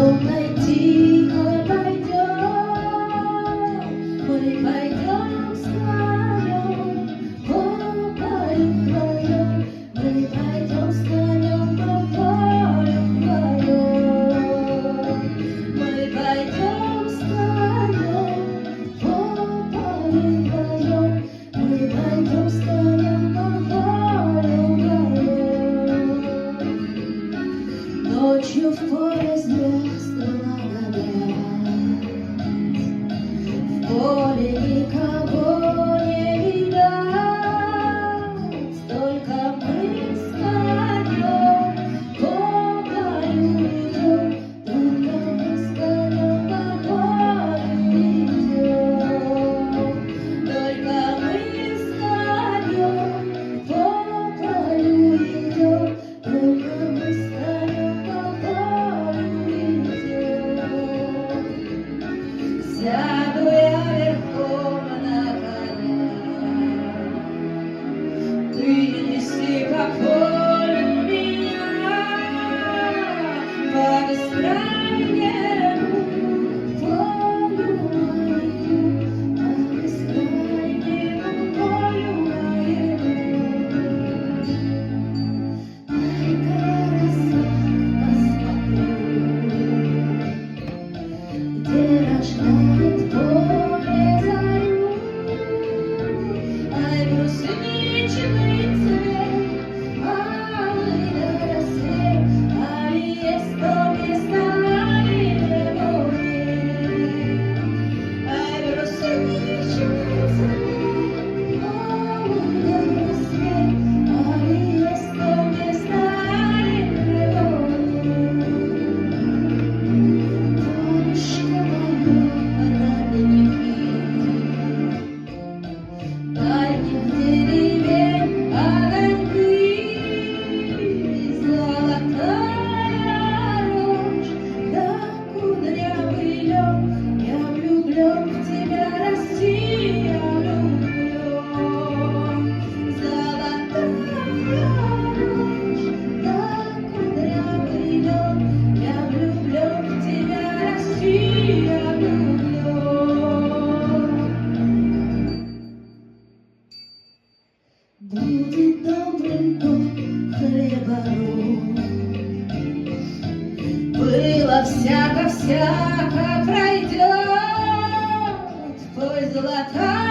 темной тихой пойдем, мы пойдем вдвоем, по полю вдвоем, мы пойдем с конем по полю вдвоем, мы пойдем с конем по полю вдвоем, мы пойдем с конем по полю вдвоем. Ночью в поле звезд благодать, в поле никого не видать, только мы с конем по полю идем, только мы с конем по полю идем, только мы с конем по полю идем, только мы с конем по полю идем. Сяду я верхом на коня, ты неси по полю меня, по бескрайнему полю моему, по бескрайнему полю моему. Дай-ка где рождает поле зарю, ай, брусничный цвет, алый до рассвет, ай, есть то место, ай, море, ай, брусничный цвет, алый до рассвет, ай, есть то место, ай, море. Дальних деревень огоньки, золотая рожь, да кудрявый лед. Я влюблен в тебя, Россия, влюблен. Золотая рожь, да кудрявый лед. Я влюблен в тебя, Россия, влюблен. Будет добрым дом хлебороб, было всяко пройдет, пусть золотая